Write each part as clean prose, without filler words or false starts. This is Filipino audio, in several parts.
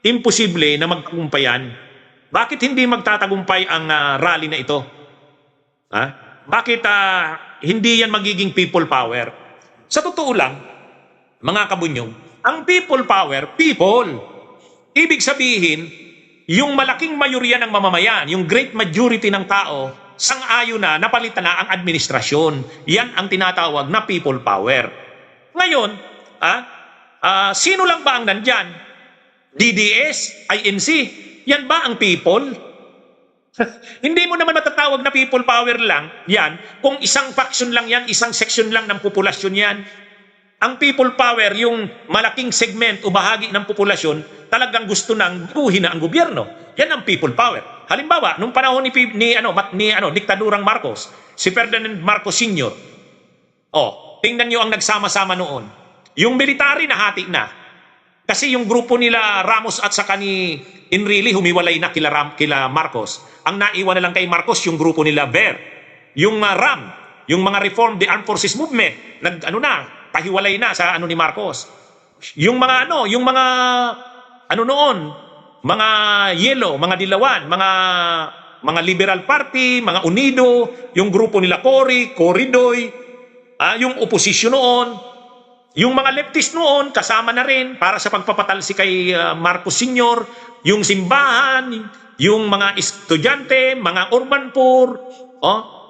imposible na magtagumpay yan. Bakit hindi magtatagumpay ang rally na ito? Ha? Bakit hindi yan magiging people power? Sa totoo lang, mga kabunyong, ang people power, people. Ibig sabihin, yung malaking mayorya ng mamamayan, yung great majority ng tao, sang-ayon na, napalitan na ang administrasyon. Yan ang tinatawag na people power. Ngayon, sino lang ba ang nandyan? DDS, INC, yan ba ang people? Hindi mo naman matatawag na people power lang yan kung isang faction lang yan, isang section lang ng populasyon yan. Ang people power, yung malaking segment o bahagi ng populasyon, talagang gusto nang buhin na ang gobyerno. Yan ang people power. Halimbawa, nung panahon ni diktadurang Marcos, si Ferdinand Marcos Sr., tingnan nyo ang nagsama-sama noon. Yung military nahati na. Kasi yung grupo nila Ramos at saka ni Enrile humiwalay na kila Marcos. Ang naiwan na lang kay Marcos yung grupo nila Ver. Yung RAM, yung mga Reform the Armed Forces Movement, pahiwalay na sa ni Marcos. Yung mga mga Yellow, mga Dilawan, mga Liberal Party, mga Unido, yung grupo nila Cory Doy, yung oposisyon noon, yung mga leftist noon, kasama na rin para sa pagpapatalsi kay Marcos Sr., yung simbahan, yung mga estudyante, mga urban poor.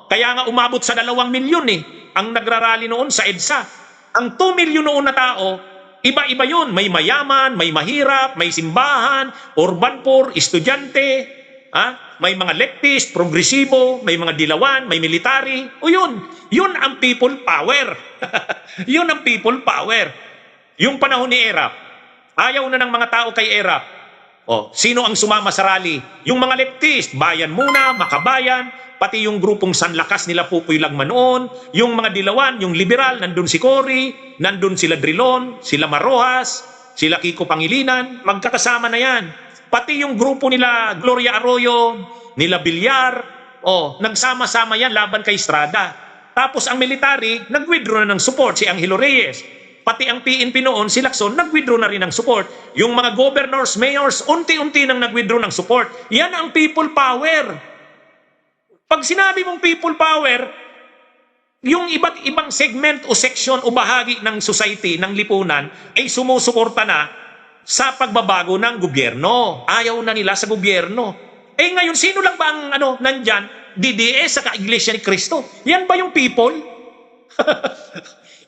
Kaya nga umabot sa 2 milyon ang nagrarally noon sa EDSA. Ang 2 milyon noon na tao, iba-iba yun. May mayaman, may mahirap, may simbahan, urban poor, estudyante, may mga leftist, progresibo, may mga dilawan, may military. Yun ang people power. Yun ang people power. Yung panahon ni Erap, ayaw na ng mga tao kay Erap. Sino ang sumama sa rally? Yung mga leftist, Bayan Muna, Makabayan, pati yung grupong Sanlakas nila Pupoy Lagman noon, yung mga dilawan, yung liberal, nandun si Cory, nandun sila Drilon, sila Marojas, sila Kiko Pangilinan, magkakasama na yan. Pati yung grupo nila Gloria Arroyo, nila Villar, nagsama-sama yan laban kay Estrada. Tapos ang military, nag-withdraw na ng support si Angelo Reyes. Pati ang PNP noon, si Lacson, nag-withdraw na rin ng support. Yung mga governors, mayors, unti-unti nang nag-withdraw ng support. Yan ang people power. Pag sinabi mong people power, yung iba't ibang segment o section o bahagi ng society, ng lipunan, ay sumusuporta na sa pagbabago ng gobyerno. Ayaw na nila sa gobyerno. Ngayon, sino lang ba ang nandyan? DDS sa Iglesia ni Cristo. Yan ba yung people?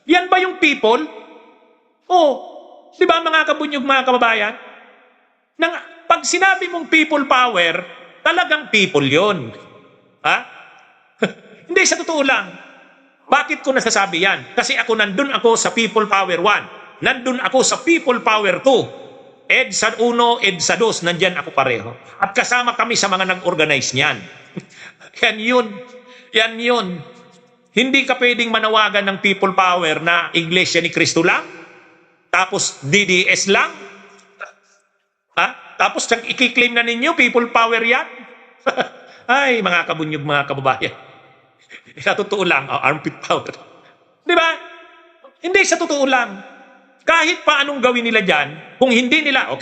Yan ba yung people? Di ba mga kabunyog, mga kababayan? Pag sinabi mong people power, talagang people yon. Hindi, sa totoo lang. Bakit ko nasasabi yan? Kasi nandun ako sa people power 1. Nandun ako sa people power 2. EDSA 1, EDSA 2, nandyan ako pareho. At kasama kami sa mga nag-organize niyan. Yan yun. Hindi ka pwedeng manawagan ng people power na Iglesia ni Cristo lang, tapos DDS lang, tapos i-claim na ninyo people power yan. Ay, mga kabunyog, mga kababayan. Sa totoo lang, armpit power. Di ba? Hindi, sa totoo lang. Kahit pa anong gawin nila dyan, kung hindi nila,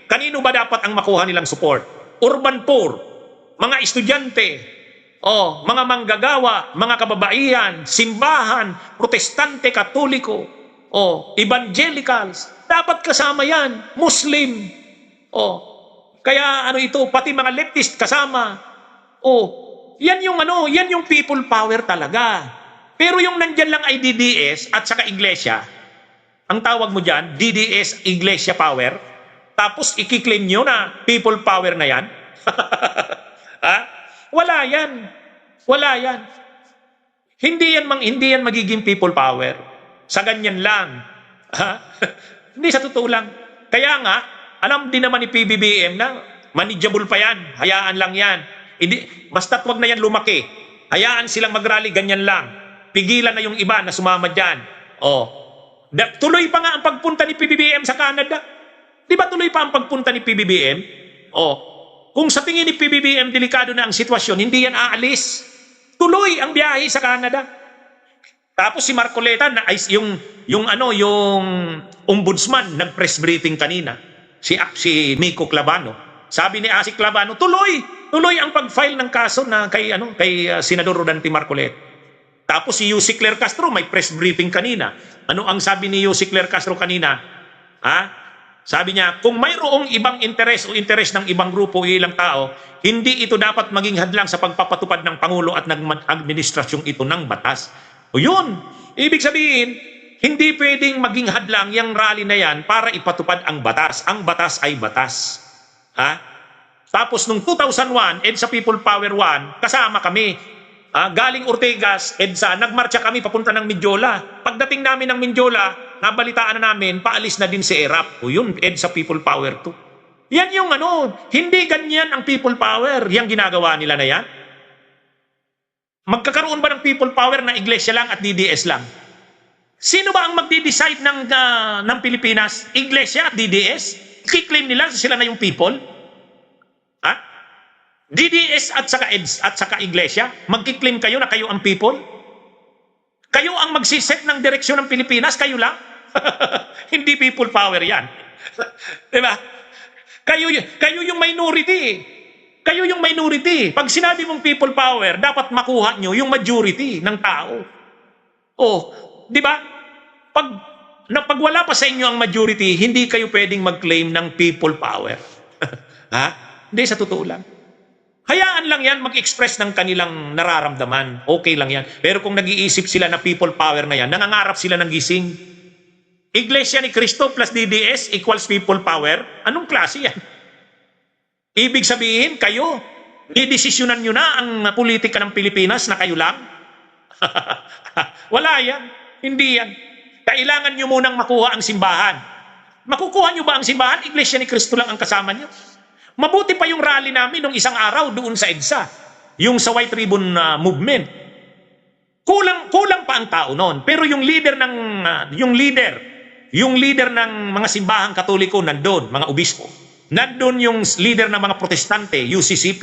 kanino ba dapat ang makuha nilang support? Urban poor, mga estudyante, mga manggagawa, mga kababaihan, simbahan, protestante, katoliko, evangelicals, dapat kasama yan, Muslim. Kaya ito, pati mga leftist kasama. Yan yung people power talaga. Pero yung nandyan lang ay DDS at saka Iglesia, ang tawag mo dyan, DDS Iglesia Power, tapos i-claim nyo na people power na yan? Wala yan. Wala yan. Hindi yan magiging people power. Sa ganyan lang. Hindi, sa totoo lang. Kaya nga, alam din naman ni PBBM na manageable pa yan. Hayaan lang yan. Basta't wag na yan lumaki. Hayaan silang mag-rally, ganyan lang. Pigilan na yung iba na sumama dyan. Tuloy pa nga ang pagpunta ni PBBM sa Canada. Di ba tuloy pa ang pagpunta ni PBBM? Kung sa tingin ni PBBM delikado na ang sitwasyon, hindi yan aalis. Tuloy ang biyahe sa Canada. Tapos si Marcoleta, yung ombudsman, nag-press briefing kanina. si Miko Clavano. Sabi ni Asi Clavano, tuloy ang pag-file ng kaso na kay Senador Rodante Marcoleta. Tapos si Yussi Claire Castro may press briefing kanina. Ano ang sabi ni Yussi Claire Castro kanina? Sabi niya, kung mayroong ibang interes o interes ng ibang grupo o ilang tao, hindi ito dapat maging hadlang sa pagpapatupad ng Pangulo at ng administrasyong ito ng batas. O yun, ibig sabihin, hindi pwedeng maging hadlang yung rally na yan para ipatupad ang batas. Ang batas ay batas. Tapos nung 2001, EDSA People Power 1, kasama kami. Galing Ortigas, EDSA, nagmarcha kami papunta ng Mindiola. Pagdating namin ng Mindiola, nabalitaan na namin, paalis na din si ERAP. O yun, EDSA People Power 2. Yan yung hindi ganyan ang People Power. Yang ginagawa nila na yan. Magkakaroon ba ng People Power na iglesia lang at DDS lang? Sino ba ang magdi-decide ng Pilipinas? Iglesia at DDS? Kiklaim nila sila na yung people? DDS at saka iglesia? Magkiklaim kayo na kayo ang people? Kayo ang magsiset ng direksyon ng Pilipinas? Kayo lang? Hindi people power yan. Diba? Kayo yung minority. Kayo yung minority. Pag sinabi mong people power, dapat makuha nyo yung majority ng tao. Di ba? Pag wala pa sa inyo ang majority, hindi kayo pwedeng mag-claim ng people power. Hindi, sa totoo lang. Hayaan lang yan mag-express ng kanilang nararamdaman. Okay lang yan. Pero kung nag-iisip sila na people power na yan, nangangarap sila ng gising. Iglesia ni Cristo plus DDS equals people power? Anong klase yan? Ibig sabihin, kayo, didesisyonan nyo na ang politika ng Pilipinas na kayo lang? Wala yan. Hindi yan. Kailangan nyo munang makuha ang simbahan. Makukuha nyo ba ang simbahan? Iglesia ni Cristo lang ang kasama nyo. Mabuti pa yung rally namin nung isang araw doon sa EDSA. Yung sa White Ribbon Movement. Kulang pa ang tao noon. Pero yung leader ng mga simbahang Katoliko nandun, mga obispo. Nandun yung leader ng mga protestante, UCCP.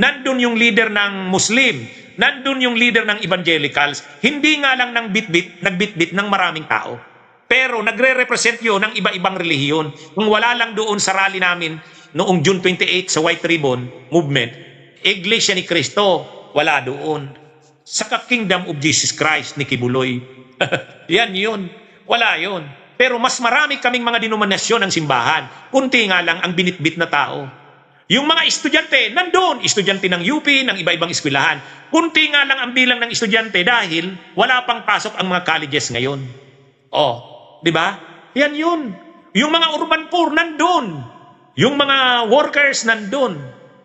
Nandun yung leader ng Muslim. Nandun yung leader ng evangelicals. Hindi nga lang nagbitbit ng maraming tao. Pero nagre-represent yun ng iba-ibang relihiyon. Kung wala lang doon sa rally namin noong June 28 sa White Ribbon Movement, Iglesia ni Cristo, wala doon. Saka Kingdom of Jesus Christ ni Kibuloy. Yan yun. Wala yun. Pero mas marami kaming mga denominasyon ng simbahan. Kunti nga lang ang binitbit na tao. Yung mga estudyante, nandun. Estudyante ng UP, ng iba-ibang eskwelahan. Kunti nga lang ang bilang ng estudyante dahil wala pang pasok ang mga colleges ngayon. Di ba? Yan yun. Yung mga urban poor, nandun. Yung mga workers, nandun.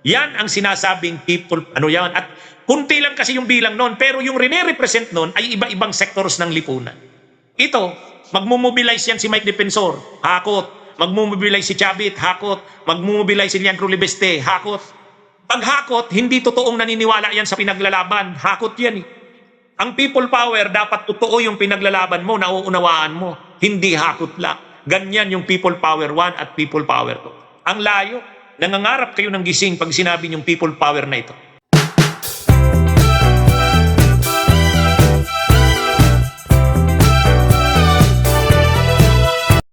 Yan ang sinasabing people, yan. At kunti lang kasi yung bilang nun. Pero yung rene-represent nun ay iba-ibang sectors ng lipunan. Ito, magmumobilize yan si Mike Defensor, hakot. Magmumobilize si Chavit, hakot. Magmumobilize si Leandro Libeste, hakot. Pag hakot, hindi totoong naniniwala yan sa pinaglalaban. Hakot yan eh. Ang people power, dapat totoo yung pinaglalaban mo, nauunawaan mo. Hindi hakot lang. Ganyan yung people power 1 at people power 2. Ang layo. Nangangarap kayo ng gising pag sinabi yung people power na ito.